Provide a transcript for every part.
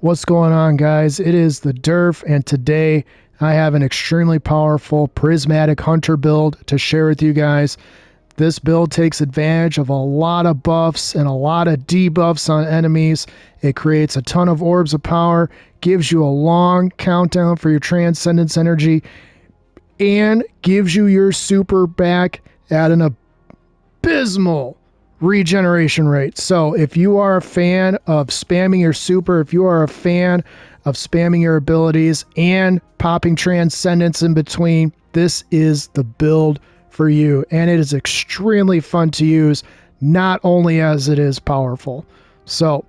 What's going on, guys? It is the Durf, and today I have an extremely powerful Prismatic Hunter build to share with you guys. This build takes advantage of a lot of buffs and a lot of debuffs on enemies. It creates a ton of orbs of power, gives you a long countdown for your transcendence energy, and gives you your super back at an abysmal regeneration rate. So if you are a fan of spamming your super, if you are a fan of spamming your abilities and popping transcendence in between, this is the build for you. And it is extremely fun to use, not only as it is powerful. So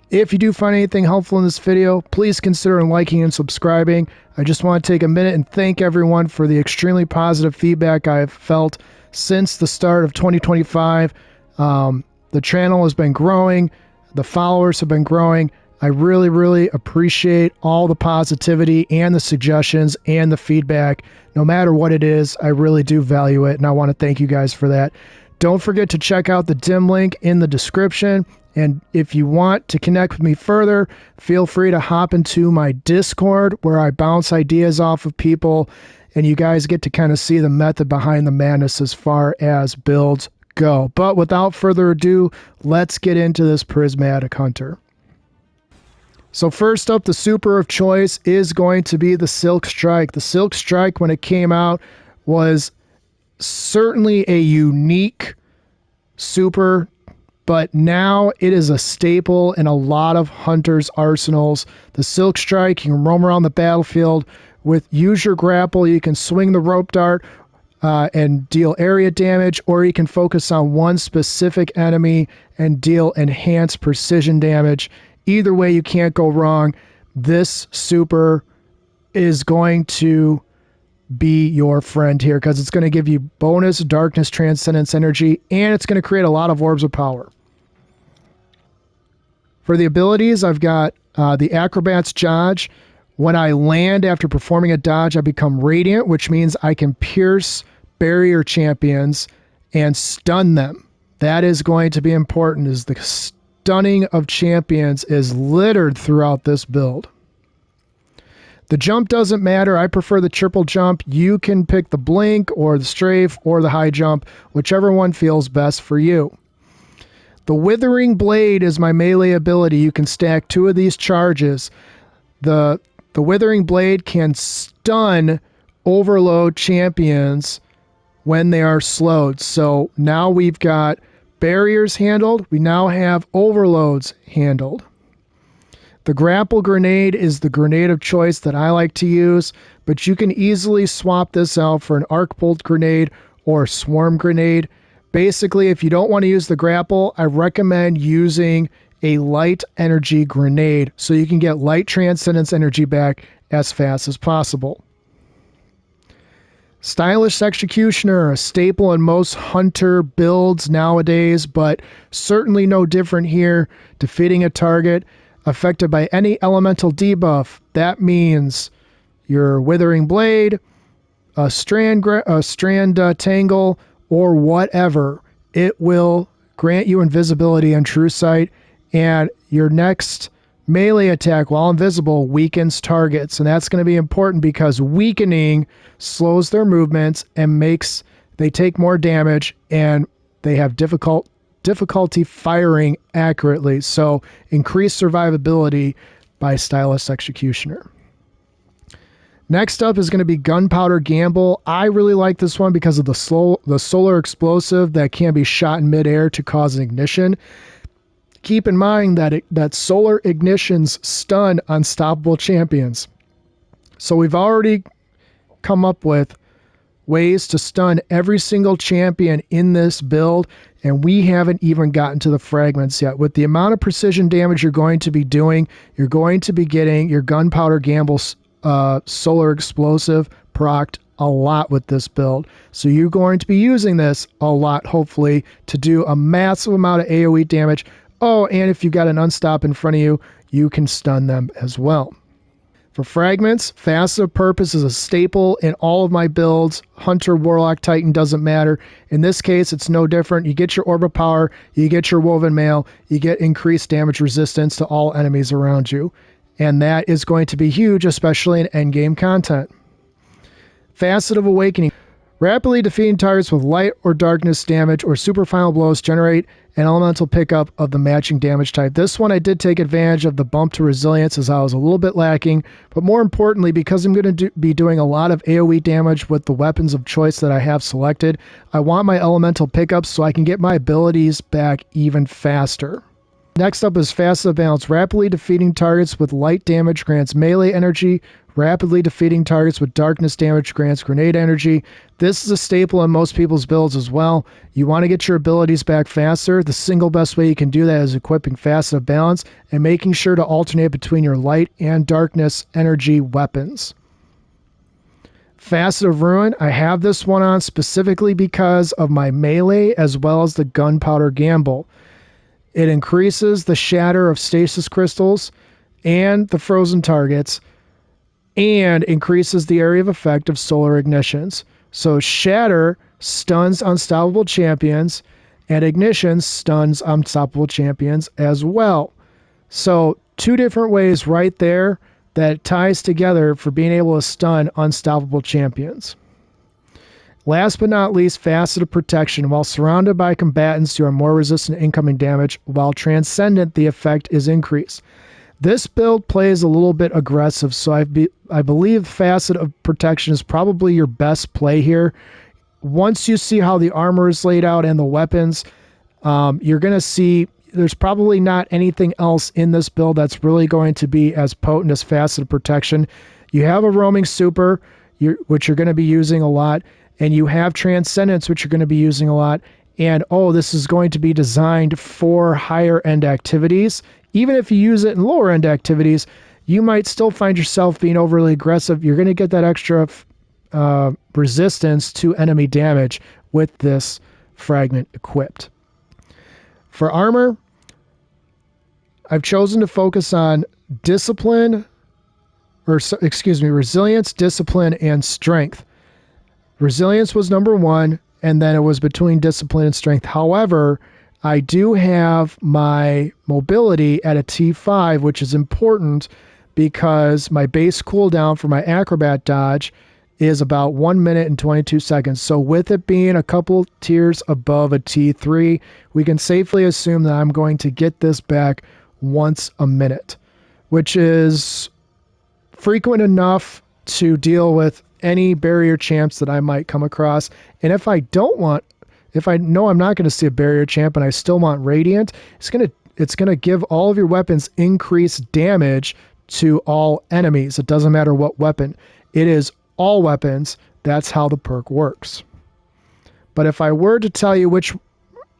if you do find anything helpful in this video, please consider liking and subscribing. I just want to take a minute and thank everyone for the extremely positive feedback I've felt since the start of 2025. The channel has been growing. The followers have been growing. I really appreciate all the positivity and the suggestions and the feedback. No matter what it is, I really do value it, and I want to thank you guys for that. Don't forget to check out the dim link in the description. And if you want to connect with me further, feel free to hop into my Discord where I bounce ideas off of people, and you guys get to kind of see the method behind the madness as far as builds go. But without further ado, let's get into this Prismatic Hunter. So first up, the super of choice is going to be the Silk Strike. The Silk Strike, when it came out, was certainly a unique super, but now it is a staple in a lot of hunters' arsenals. The Silk Strike, you can roam around the battlefield with use your grapple, you can swing the rope dart and deal area damage, or you can focus on one specific enemy and deal enhanced precision damage. Either way, you can't go wrong. This super is going to be your friend here because it's going to give you bonus darkness transcendence energy, and it's going to create a lot of orbs of power. For the abilities, I've got the Acrobat's Dodge. When I land after performing a dodge, I become radiant, which means I can pierce barrier champions and stun them. That is going to be important, as the stunning of champions is littered throughout this build. The jump doesn't matter. I prefer the triple jump. You can pick the blink or the strafe or the high jump, whichever one feels best for you. The Withering Blade is my melee ability. You can stack two of these charges. The Withering Blade can stun overload champions when they are slowed. So now we've got barriers handled. We now have overloads handled. The Grapple Grenade is the grenade of choice that I like to use, but you can easily swap this out for an Arc Bolt Grenade or Swarm Grenade. Basically, if you don't want to use the grapple, I recommend using a light energy grenade so you can get light transcendence energy back as fast as possible. Stylish Executioner, a staple in most hunter builds nowadays, but certainly no different here. Defeating a target affected by any elemental debuff. That means your Withering Blade, a strand tangle, or whatever. It will grant you invisibility and true sight, and your next melee attack while invisible weakens targets, and that's going to be important because weakening slows their movements and makes they take more damage, and they have difficulty firing accurately. So increase survivability by Stylish Executioner. Next up is going to be Gunpowder Gamble. I really like this one because of the solar explosive that can be shot in midair to cause an ignition. Keep in mind that solar ignitions stun unstoppable champions. So we've already come up with ways to stun every single champion in this build, and we haven't even gotten to the fragments yet. With the amount of precision damage you're going to be doing, you're going to be getting your Gunpowder Gamble solar explosive procced a lot with this build. So you're going to be using this a lot, hopefully, to do a massive amount of AoE damage. Oh, and if you got an unstop in front of you, you can stun them as well. For fragments, Facet Purpose is a staple in all of my builds. Hunter, Warlock, Titan, doesn't matter. In this case, it's no different. You get your Orb of Power, you get your Woven Mail, you get increased damage resistance to all enemies around you. and that is going to be huge, especially in endgame content. Facet of Awakening. Rapidly defeating targets with light or darkness damage or super final blows generate an elemental pickup of the matching damage type. This one I did take advantage of the bump to resilience as I was a little bit lacking, but more importantly, because I'm going to be doing a lot of AoE damage with the weapons of choice that I have selected, I want my elemental pickups so I can get my abilities back even faster. Next up is Facet of Balance. Rapidly defeating targets with light damage grants melee energy. Rapidly defeating targets with darkness damage grants grenade energy. This is a staple in most people's builds as well. You want to get your abilities back faster. The single best way you can do that is equipping Facet of Balance and making sure to alternate between your light and darkness energy weapons. Facet of Ruin. I have this one on specifically because of my melee as well as the gunpowder gamble. It increases the shatter of stasis crystals and the frozen targets, and increases the area of effect of solar ignitions. So shatter stuns unstoppable champions, and ignition stuns unstoppable champions as well. So 2 different ways right there that ties together for being able to stun unstoppable champions. Last but not least, Facet of Protection. While surrounded by combatants, you are more resistant to incoming damage, while transcendent, the effect is increased. This build plays a little bit aggressive, so I believe Facet of Protection is probably your best play here. Once you see how the armor is laid out and the weapons, you're going to see there's probably not anything else in this build that's really going to be as potent as Facet of Protection. You have a roaming super, which you're going to be using a lot, and you have Transcendence, which you're going to be using a lot. And this is going to be designed for higher end activities. Even if you use it in lower end activities, you might still find yourself being overly aggressive. You're going to get that extra resistance to enemy damage with this fragment equipped. For armor, I've chosen to focus on resilience, discipline, and strength. Resilience was number 1, and then it was between discipline and strength. However, I do have my mobility at a T5, which is important because my base cooldown for my acrobat dodge is about 1 minute and 22 seconds. So with it being a couple tiers above a T3, we can safely assume that I'm going to get this back once a minute, which is frequent enough to deal with any barrier champs that I might come across. And if I know I'm not going to see a barrier champ and I still want Radiant, it's going to give all of your weapons increased damage to all enemies. It doesn't matter what weapon. It is all weapons. That's how the perk works. But if I were to tell you which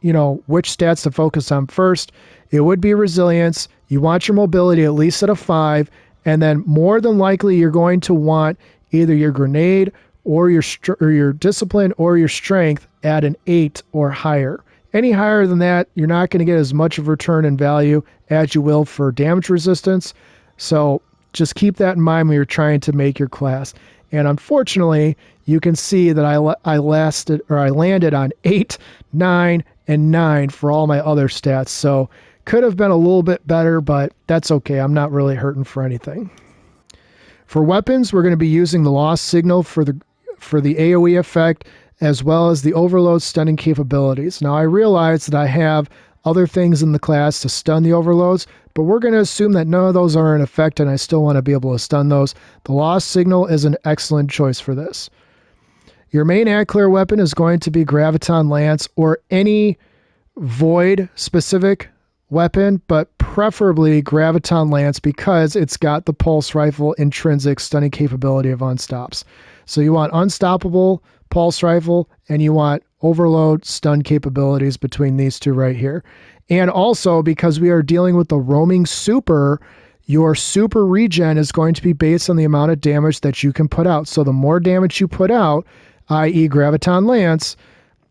stats to focus on first, it would be resilience. You want your mobility at least at a 5, and then more than likely you're going to want either your grenade or your discipline or your strength at an 8 or higher. Any higher than that, you're not going to get as much of return in value as you will for damage resistance. So just keep that in mind when you're trying to make your class. And unfortunately, you can see that I landed on 8, 9, and 9 for all my other stats. So could have been a little bit better, but that's okay. I'm not really hurting for anything. For weapons, we're going to be using the Lost Signal for the AoE effect, as well as the Overload stunning capabilities. Now, I realize that I have other things in the class to stun the overloads, but we're going to assume that none of those are in effect, and I still want to be able to stun those. The Lost Signal is an excellent choice for this. Your main ad-clear weapon is going to be Graviton Lance or any Void-specific weapon, but preferably Graviton Lance because it's got the Pulse Rifle intrinsic stunning capability of Unstops. So you want Unstoppable Pulse Rifle, and you want Overload stun capabilities between these two right here. And also, because we are dealing with the roaming super, your super regen is going to be based on the amount of damage that you can put out. So the more damage you put out, i.e. Graviton Lance,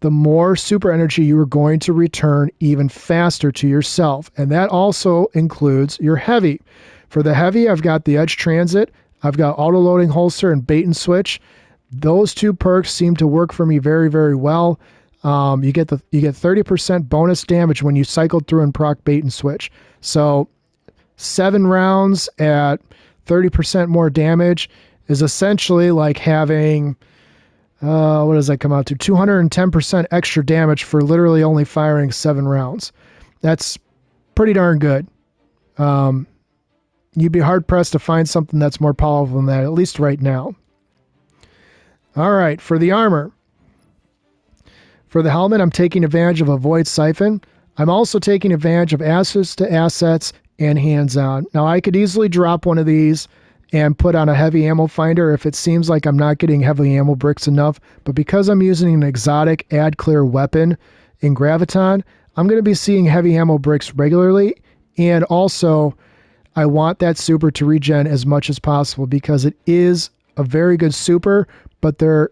the more super energy you are going to return even faster to yourself. And that also includes your heavy. For the heavy, I've got the Edge Transit, I've got Auto-Loading Holster and Bait and Switch. Those 2 perks seem to work for me very, very well. You get 30% bonus damage when you cycle through and proc Bait and Switch. So 7 rounds at 30% more damage is essentially like having, what does that come out to? 210% extra damage for literally only firing 7 rounds. That's pretty darn good. You'd be hard-pressed to find something that's more powerful than that, at least right now. All right, for the armor. For the helmet, I'm taking advantage of a Void Siphon. I'm also taking advantage of access to assets and hands-on. Now, I could easily drop one of these and put on a heavy ammo finder if it seems like I'm not getting heavy ammo bricks enough, but because I'm using an exotic add clear weapon in Graviton, I'm going to be seeing heavy ammo bricks regularly, and also I want that super to regen as much as possible because it is a very good super, but there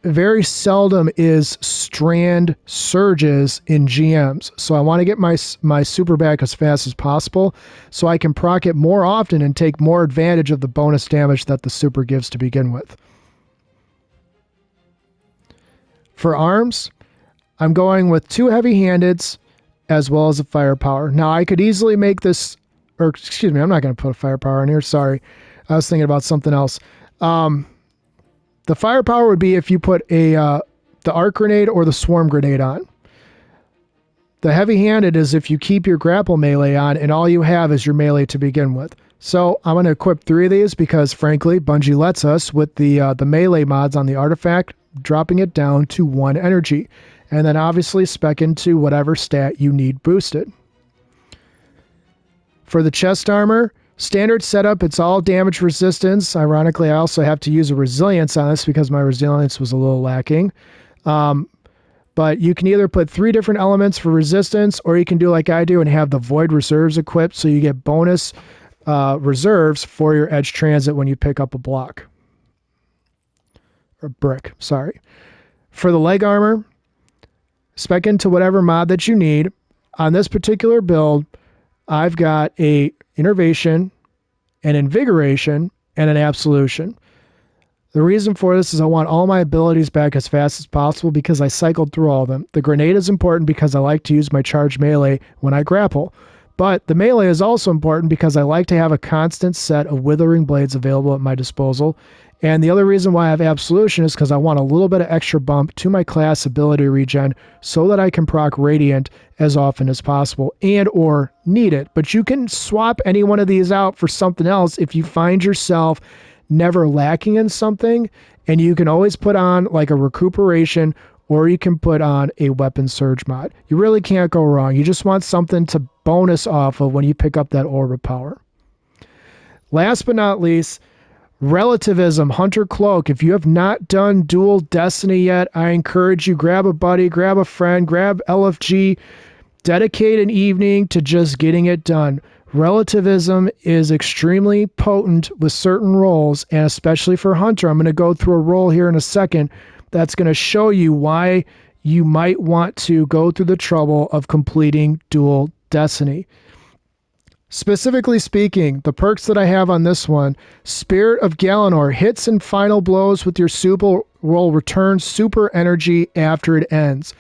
very seldom is strand surges in GMs. So I want to get my super back as fast as possible so I can proc it more often and take more advantage of the bonus damage that the super gives to begin with. For arms, I'm going with 2 heavy-handeds as well as a firepower. Now I could easily make this, or excuse me, I'm not going to put a firepower in here. Sorry. I was thinking about something else. The firepower would be if you put the arc grenade or the swarm grenade on. The heavy-handed is if you keep your grapple melee on and all you have is your melee to begin with. So I'm going to equip 3 of these because, frankly, Bungie lets us with the melee mods on the artifact, dropping it down to 1 energy. And then obviously spec into whatever stat you need boosted. For the chest armor, standard setup, it's all damage resistance. Ironically, I also have to use a resilience on this because my resilience was a little lacking. But you can either put 3 different elements for resistance, or you can do like I do and have the void reserves equipped so you get bonus reserves for your edge transit when you pick up a block. Or brick, sorry. For the leg armor, spec into whatever mod that you need. On this particular build, I've got a Innervation, an Invigoration, and an Absolution. The reason for this is I want all my abilities back as fast as possible because I cycled through all of them. The grenade is important because I like to use my charge melee when I grapple. But the melee is also important because I like to have a constant set of Withering Blades available at my disposal. And the other reason why I have Absolution is because I want a little bit of extra bump to my class ability regen so that I can proc Radiant as often as possible and or need it. But you can swap any one of these out for something else if you find yourself never lacking in something, and you can always put on like a recuperation or you can put on a weapon surge mod. You really can't go wrong. You just want something to bonus off of when you pick up that orb of power. Last but not least, Relativism, Hunter Cloak. If you have not done Dual Destiny yet, I encourage you, grab a buddy, grab a friend, grab LFG, dedicate an evening to just getting it done. Relativism is extremely potent with certain roles, and especially for Hunter. I'm going to go through a role here in a second that's going to show you why you might want to go through the trouble of completing Dual Destiny. Specifically speaking, the perks that I have on this one, Spirit of Galanor, hits and final blows with your super will return super energy after it ends.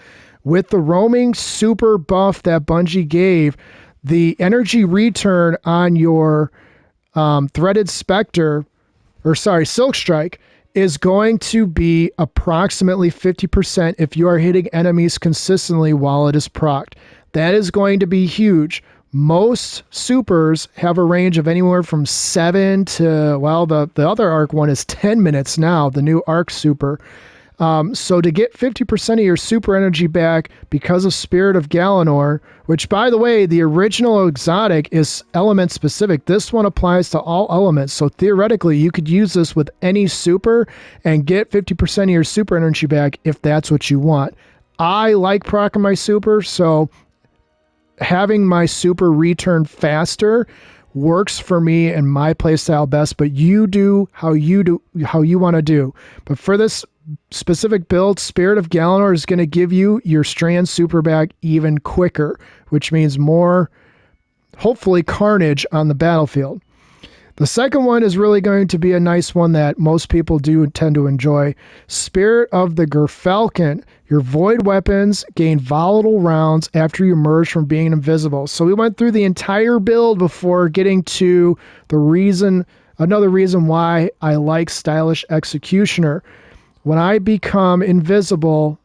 With the roaming super buff that Bungie gave, the energy return on your Threaded Spectre, Silk Strike, is going to be approximately 50% if you are hitting enemies consistently while it is procced. That is going to be huge. Most supers have a range of anywhere from 7 to, well, the other arc one is 10 minutes now, the new arc super. So to get 50% of your super energy back because of Spirit of Galanor, which, by the way, the original exotic is element specific. This one applies to all elements. So theoretically, you could use this with any super and get 50% of your super energy back if that's what you want. I like proccing my super, so having my super return faster works for me and my playstyle best, but you do how you want to do. But for this specific build, Spirit of Galanor is going to give you your strand super back even quicker, which means more, hopefully, carnage on the battlefield. The second one is really going to be a nice one that most people do tend to enjoy. Spirit of the Gerfalcon. Your void weapons gain volatile rounds after you emerge from being invisible. So we went through the entire build before getting to another reason why I like Stylish Executioner. When I become invisible,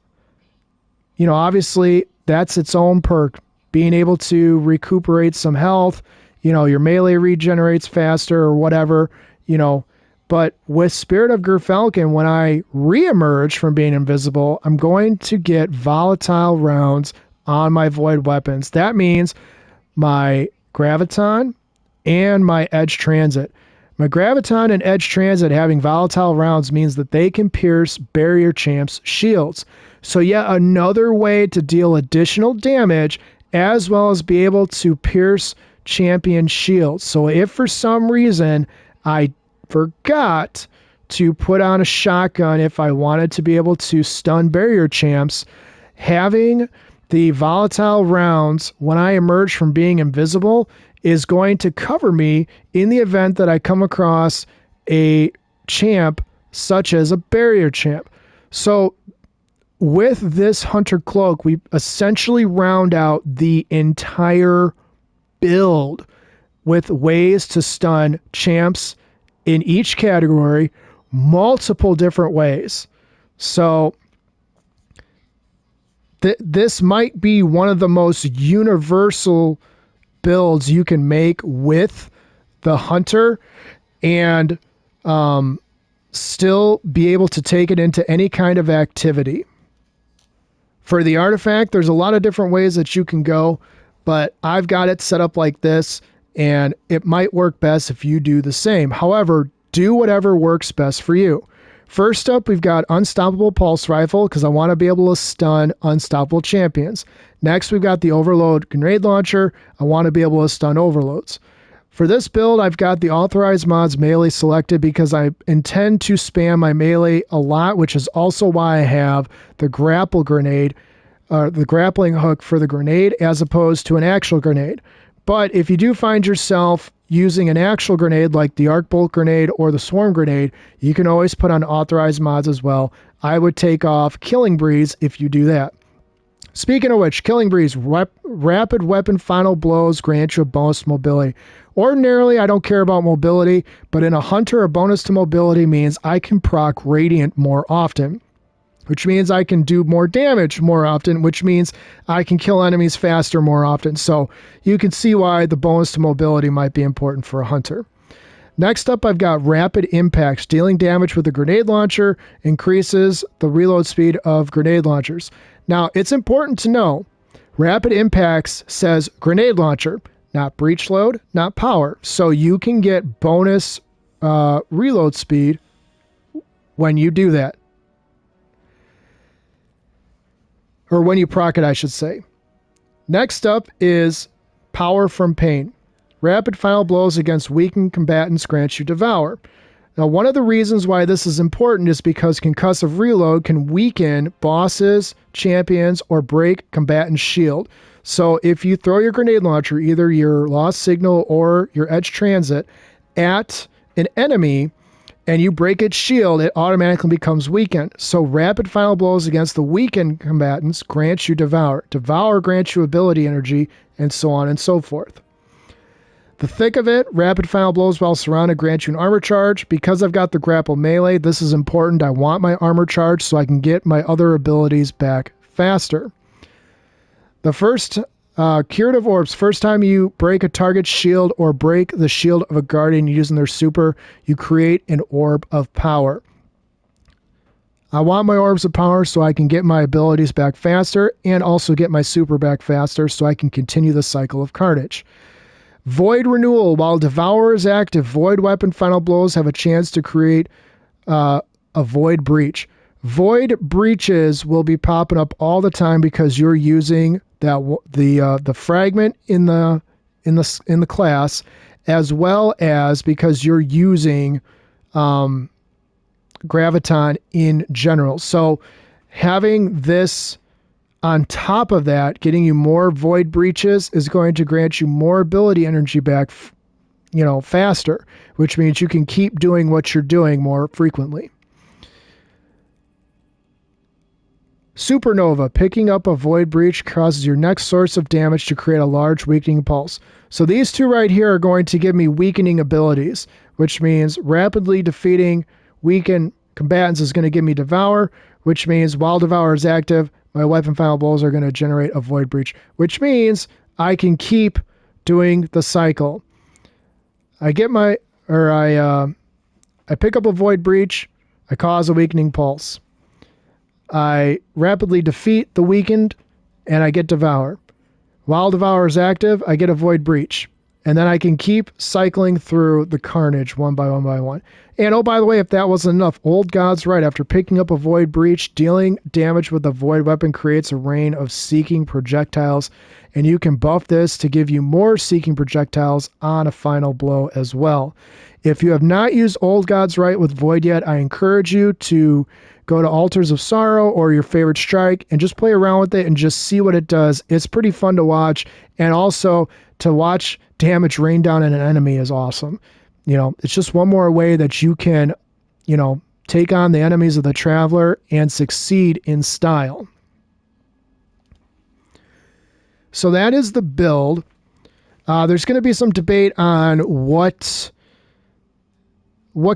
obviously that's its own perk. Being able to recuperate some health, your melee regenerates faster or whatever, But with Spirit of Gerfalcon, when I reemerge from being invisible, I'm going to get volatile rounds on my void weapons. That means my Graviton and my Edge Transit. My Graviton and Edge Transit having volatile rounds means that they can pierce barrier champs' shields. So yet another way to deal additional damage as well as be able to pierce champion shields. So if for some reason I forgot to put on a shotgun if I wanted to be able to stun barrier champs, having the volatile rounds when I emerge from being invisible is going to cover me in the event that I come across a champ such as a barrier champ. So with this Hunter Cloak, we essentially round out the entire build with ways to stun champs in each category, multiple different ways. So this might be one of the most universal builds you can make with the Hunter and still be able to take it into any kind of activity. For the artifact, there's a lot of different ways that you can go, but I've got it set up like this, and it might work best if you do the same. However, do whatever works best for you. First up, we've got Unstoppable Pulse Rifle, because I want to be able to stun unstoppable champions. Next, we've got the Overload Grenade Launcher. I want to be able to stun overloads. For this build, I've got the Authorized Mods melee selected because I intend to spam my melee a lot, which is also why I have the grapple grenade, the grappling hook for the grenade as opposed to an actual grenade. But if you do find yourself using an actual grenade like the Arc Bolt grenade or the Swarm grenade, you can always put on Authorized Mods as well. I would take off Killing Breeze if you do that. Speaking of which, Killing Breeze, rapid weapon final blows grant you a bonus to mobility. Ordinarily, I don't care about mobility, but in a Hunter, a bonus to mobility means I can proc Radiant more often, which means I can do more damage more often, which means I can kill enemies faster more often. So you can see why the bonus to mobility might be important for a Hunter. Next up, I've got Rapid Impacts. Dealing damage with a grenade launcher increases the reload speed of grenade launchers. Now, it's important to know, Rapid Impacts says grenade launcher, not breach load, not power. So you can get bonus reload speed when you do that. Or when you proc it, I should say. Next up is Power from Pain. Rapid final blows against weakened combatants grants you Devour. Now, one of the reasons why this is important is because concussive reload can weaken bosses, champions, or break combatants' shield. So if you throw your grenade launcher, either your Lost Signal or your Edge Transit, at an enemy and you break its shield, it automatically becomes weakened. So rapid final blows against the weakened combatants grants you Devour. Devour grants you ability energy, and so on and so forth. The thick of it, rapid final blows while surrounded grant you an armor charge. Because I've got the grapple melee, this is important. I want my armor charge so I can get my other abilities back faster. The first Curative Orbs, first time you break a target's shield or break the shield of a guardian using their super, you create an Orb of Power. I want my Orbs of Power so I can get my abilities back faster and also get my super back faster so I can continue the cycle of carnage. Void Renewal. While Devour is active, Void Weapon Final Blows have a chance to create a Void Breach. Void Breaches will be popping up all the time because you're using the fragment in the class, as well as because you're using Graviton in general. So having this on top of that, getting you more Void Breaches is going to grant you more ability energy back, faster, which means you can keep doing what you're doing more frequently. Supernova, picking up a void breach causes your next source of damage to create a large weakening pulse. So these two right here are going to give me weakening abilities, which means rapidly defeating weakened combatants is going to give me Devour, which means while Devour is active, my weapon final blows are going to generate a void breach, which means I can keep doing the cycle. I pick up a void breach, I cause a weakening pulse. I rapidly defeat the weakened, and I get Devour. While Devour is active, I get a Void Breach. And then I can keep cycling through the carnage one by one by one. And oh, by the way, if that wasn't enough, Old God's right. After picking up a Void Breach, dealing damage with a Void weapon creates a rain of Seeking projectiles. And you can buff this to give you more Seeking projectiles on a final blow as well. If you have not used Old God's Right with Void yet, I encourage you to go to Altars of Sorrow or your favorite strike and just play around with it and just see what it does. It's pretty fun to watch. And also to watch damage rain down on an enemy is awesome. It's just one more way that you can, take on the enemies of the Traveler and succeed in style. So that is the build. There's going to be some debate on what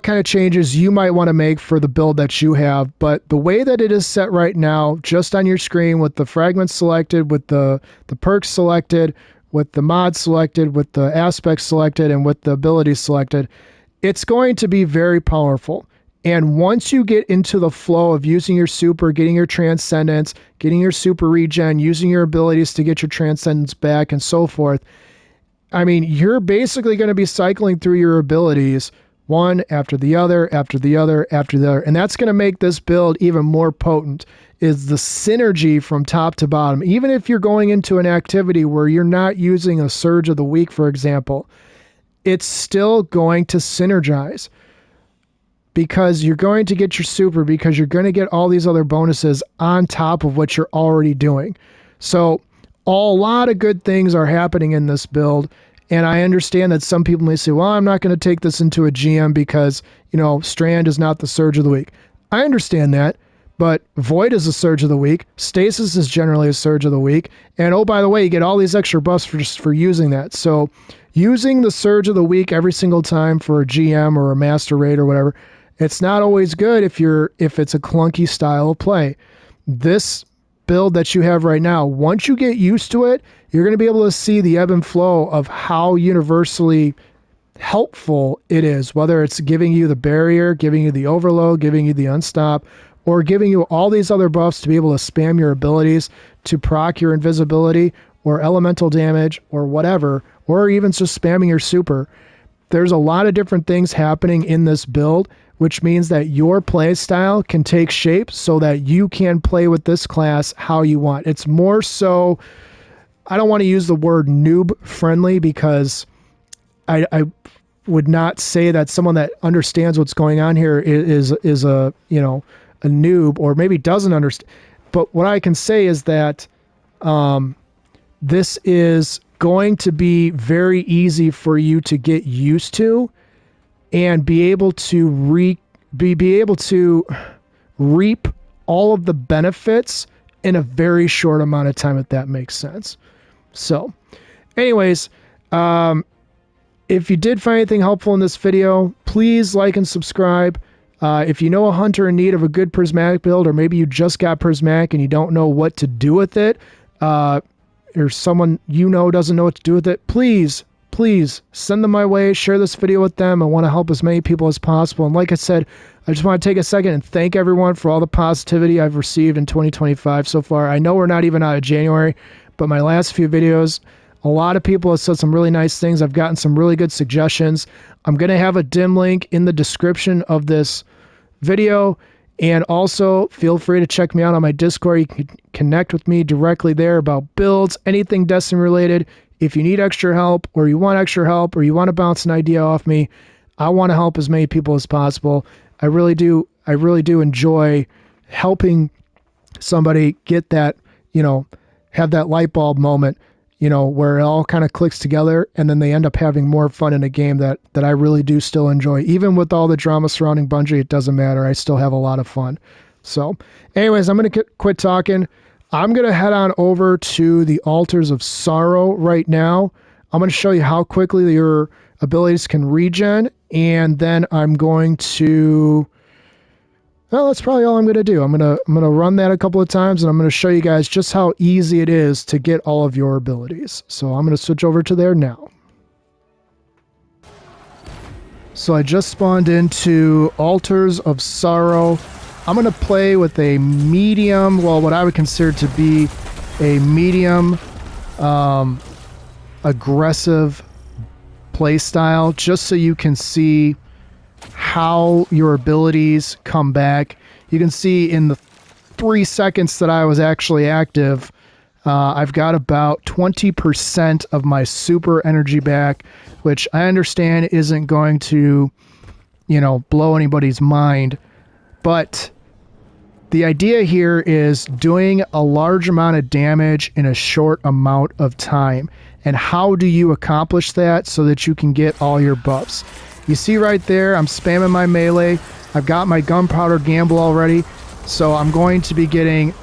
kind of changes you might want to make for the build that you have. But the way that it is set right now, just on your screen with the fragments selected, with the perks selected, with the mods selected, with the aspects selected, and with the abilities selected, it's going to be very powerful. And once you get into the flow of using your super, getting your transcendence, getting your super regen, using your abilities to get your transcendence back and so forth, you're basically going to be cycling through your abilities one after the other, after the other, after the other. And that's going to make this build even more potent, is the synergy from top to bottom. Even if you're going into an activity where you're not using a Surge of the Week, for example, it's still going to synergize because you're going to get your super, because you're going to get all these other bonuses on top of what you're already doing. So a lot of good things are happening in this build. And I understand that some people may say, well, I'm not going to take this into a GM because, Strand is not the Surge of the Week. I understand that, but Void is a Surge of the Week. Stasis is generally a Surge of the Week. And oh, by the way, you get all these extra buffs for using that. So using the Surge of the Week every single time for a GM or a Master Raid or whatever, it's not always good if it's a clunky style of play. This build that you have right now, once you get used to it, you're going to be able to see the ebb and flow of how universally helpful it is, whether it's giving you the barrier, giving you the overload, giving you the unstop, or giving you all these other buffs to be able to spam your abilities to proc your invisibility or elemental damage or whatever, or even just spamming your super. There's a lot of different things happening in this build, which means that your play style can take shape so that you can play with this class how you want. It's more so, I don't want to use the word noob friendly because I would not say that someone that understands what's going on here is a noob, or maybe doesn't understand. But what I can say is that this is going to be very easy for you to get used to and be able to be able to reap all of the benefits in a very short amount of time, if that makes sense. So anyways, if you did find anything helpful in this video, please like and subscribe. If you know a hunter in need of a good prismatic build, or maybe you just got prismatic and you don't know what to do with it, or someone doesn't know what to do with it, please send them my way. Share this video with them. I want to help as many people as possible. And like I said, I just want to take a second and thank everyone for all the positivity I've received in 2025 so far. I know we're not even out of January, but my last few videos, a lot of people have said some really nice things. I've gotten some really good suggestions. I'm going to have a dim link in the description of this video. And also feel free to check me out on my Discord. You can connect with me directly there about builds, anything Destiny related. If you need extra help, or you want extra help, or you want to bounce an idea off me, I want to help as many people as possible. I really do enjoy helping somebody get that, have that light bulb moment, you know, where it all kind of clicks together, and then they end up having more fun in a game that I really do still enjoy. Even with all the drama surrounding Bungie, it doesn't matter. I still have a lot of fun. So anyways, I'm going to quit talking. I'm going to head on over to the Altars of Sorrow right now. I'm going to show you how quickly your abilities can regen, and then I'm going to... Well, that's probably all I'm going to do. I'm going to run that a couple of times, and I'm going to show you guys just how easy it is to get all of your abilities. So I'm going to switch over to there now. So I just spawned into Altars of Sorrow. I'm going to play with a medium, well, what I would consider to be a medium aggressive play style, just so you can see how your abilities come back. You can see in the 3 seconds that I was actually active, I've got about 20% of my super energy back, which I understand isn't going to, you know, blow anybody's mind. But the idea here is doing a large amount of damage in a short amount of time. And how do you accomplish that so that you can get all your buffs? You see right there, I'm spamming my melee. I've got my gunpowder gamble already. So I'm going to be getting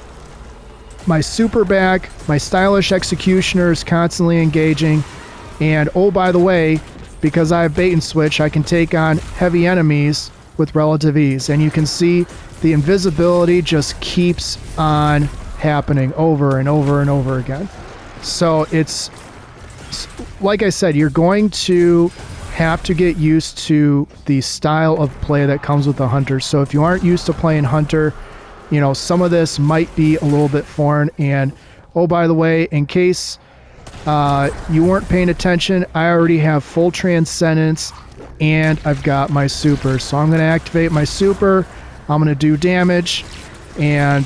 my super back. My stylish executioner is constantly engaging. And oh, by the way, because I have bait and switch, I can take on heavy enemies with relative ease. And you can see the invisibility just keeps on happening over and over and over again. So it's, like I said, you're going to have to get used to the style of play that comes with the Hunter. So if you aren't used to playing Hunter, you know, some of this might be a little bit foreign. And oh, by the way, in case you weren't paying attention, I already have full transcendence and I've got my super. So I'm going to activate my super. I'm going to do damage, and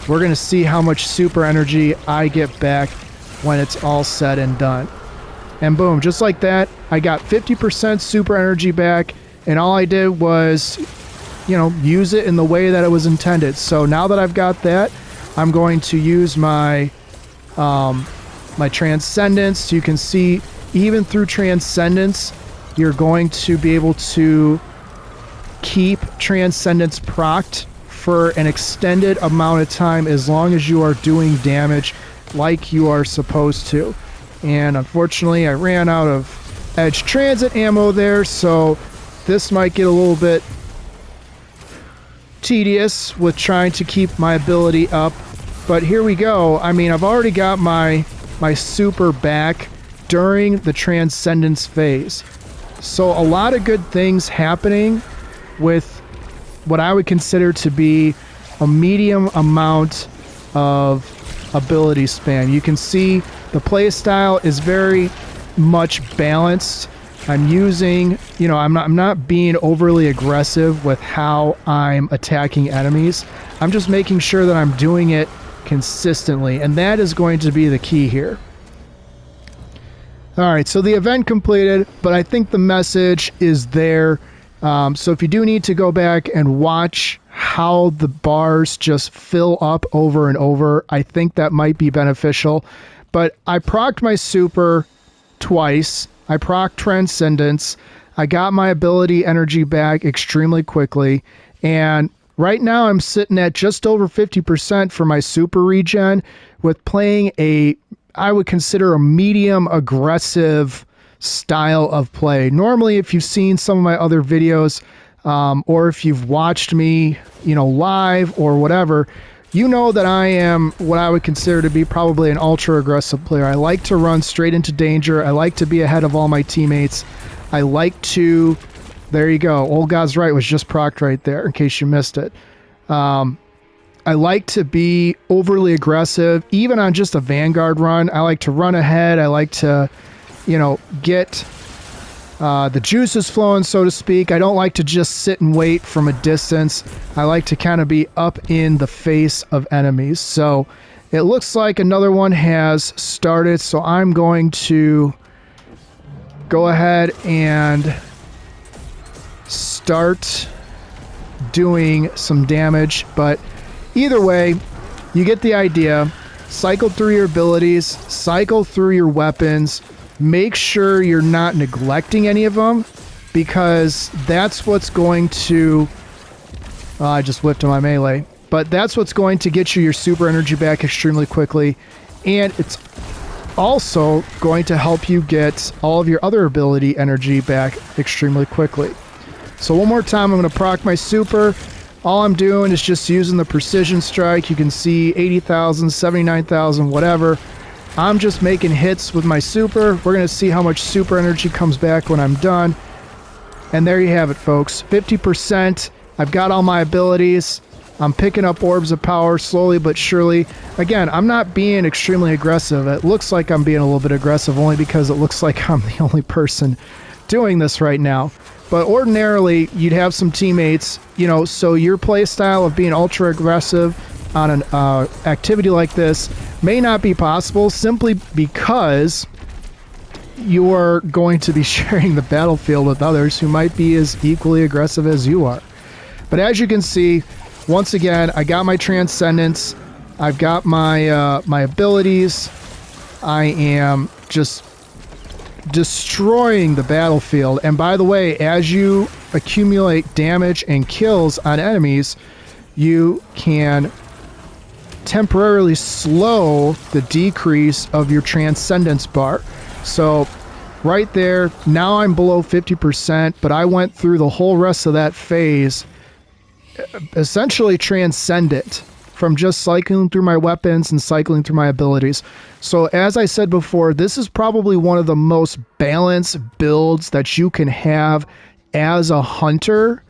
we're going to see how much super energy I get back when it's all said and done. And boom, just like that, I got 50% super energy back, and all I did was, you know, use it in the way that it was intended. So now that I've got that, I'm going to use my my transcendence. So you can see even through transcendence, you're going to be able to keep transcendence procced for an extended amount of time as long as you are doing damage like you are supposed to. And unfortunately, I ran out of edge transit ammo there, so this might get a little bit tedious with trying to keep my ability up. But here we go. I mean, I've already got my super back during the transcendence phase. So a lot of good things happening with what I would consider to be a medium amount of ability spam. You can see the play style is very much balanced. I'm using, you know, I'm not being overly aggressive with how I'm attacking enemies. I'm just making sure that I'm doing it consistently, and that is going to be the key here. All right, so the event completed, but I think the message is there. So if you do need to go back and watch how the bars just fill up over and over, I think that might be beneficial. But I procced my super twice. I procced transcendence. I got my ability energy back extremely quickly. And right now I'm sitting at just over 50% for my super regen with playing I would consider a medium aggressive style of play. Normally, if you've seen some of my other videos, or if you've watched me, you know, live or whatever, you know that I am what I would consider to be probably an ultra aggressive player. I like to run straight into danger. I like to be ahead of all my teammates. I like to, there you go. Old God's Right was just procced right there in case you missed it. I like to be overly aggressive, even on just a Vanguard run. I like to run ahead. I like to, you know, get the juices flowing, so to speak. I don't like to just sit and wait from a distance. I like to kind of be up in the face of enemies. So it looks like another one has started. So I'm going to go ahead and start doing some damage. But either way, you get the idea. cycle through your abilities, cycle through your weapons, make sure you're not neglecting any of them, because that's what's going to, I just whipped on my melee, but that's what's going to get you your super energy back extremely quickly, and it's also going to help you get all of your other ability energy back extremely quickly. So one more time, I'm going to proc my super. All I'm doing is just using the precision strike. You can see 80,000, 79,000, whatever. I'm just making hits with my super. We're going to see how much super energy comes back when I'm done. And there you have it, folks. 50%. I've got all my abilities. I'm picking up orbs of power slowly but surely. Again, I'm not being extremely aggressive. It looks like I'm being a little bit aggressive only because it looks like I'm the only person doing this right now. But ordinarily, you'd have some teammates, you know, so your play style of being ultra aggressive on an activity like this may not be possible simply because you're going to be sharing the battlefield with others who might be as equally aggressive as you are. But as you can see, once again, I got my transcendence, I've got my my abilities, I am just destroying the battlefield. And by the way, as you accumulate damage and kills on enemies, you can temporarily slow the decrease of your transcendence bar. So right there, now I'm below 50%, but I went through the whole rest of that phase essentially transcendent from just cycling through my weapons and cycling through my abilities. So as I said before, this is probably one of the most balanced builds that you can have as a hunter.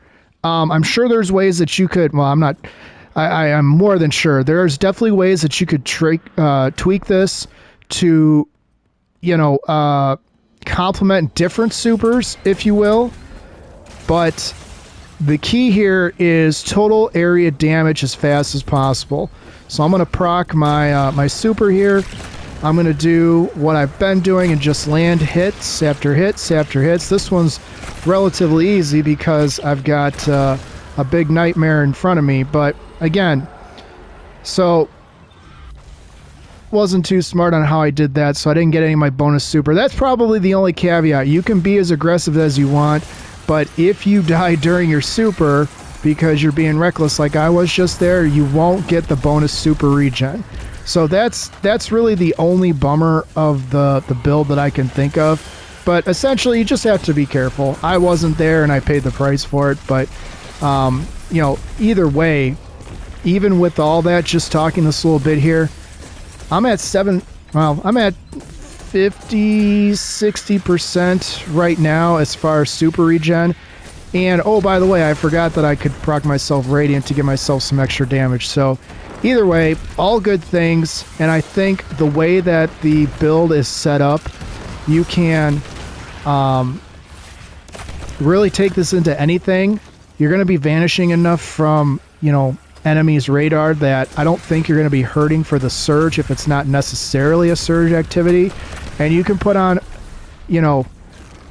I'm sure there's ways that you could, well, I'm more than sure. There's definitely ways that you could tweak this to, you know, complement different supers, if you will. But the key here is total area damage as fast as possible. So I'm going to proc my my super here. I'm going to do what I've been doing and just land hits after hits after hits. This one's relatively easy because I've got a big nightmare in front of me. But again, so wasn't too smart on how I did that, so I didn't get any of my bonus super. That's probably the only caveat. You can be as aggressive as you want, but if you die during your super because you're being reckless like I was just there, you won't get the bonus super regen. So that's really the only bummer of the build that I can think of. But essentially, you just have to be careful. I wasn't there and I paid the price for it, but you know, either way, even with all that, just talking this little bit here, I'm at 50-60% right now as far as super regen. And oh, by the way, I forgot that I could proc myself radiant to give myself some extra damage. So either way, all good things. And I think the way that the build is set up, you can really take this into anything. You're going to be vanishing enough from, you know, enemy's radar that I don't think you're going to be hurting for the surge if it's not necessarily a surge activity. And you can put on, you know,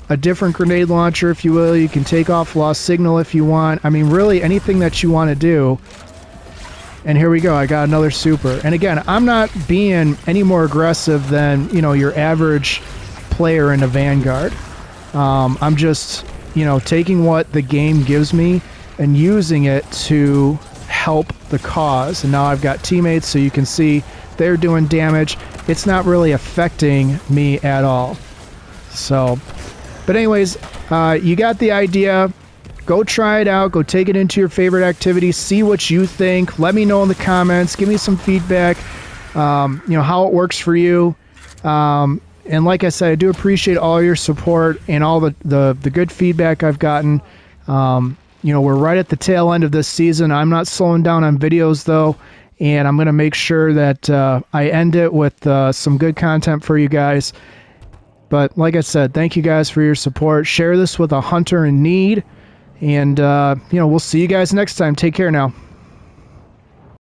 a different grenade launcher if you will. You can take off lost signal if you want. I mean, really anything that you want to do. And here we go, I got another super. And again, I'm not being any more aggressive than, you know, your average player in a Vanguard. I'm just, you know, taking what the game gives me and using it to help the cause. And now I've got teammates, so you can see they're doing damage. It's not really affecting me at all. So, but anyways, you got the idea. Go try it out. Go take it into your favorite activity. See what you think. Let me know in the comments. Give me some feedback. You know, how it works for you. And like I said, I do appreciate all your support and all the good feedback I've gotten. You know, we're right at the tail end of this season. I'm not slowing down on videos though, and I'm going to make sure that I end it with some good content for you guys. But like I said, thank you guys for your support. Share this with a hunter in need, and you know, we'll see you guys next time. Take care now.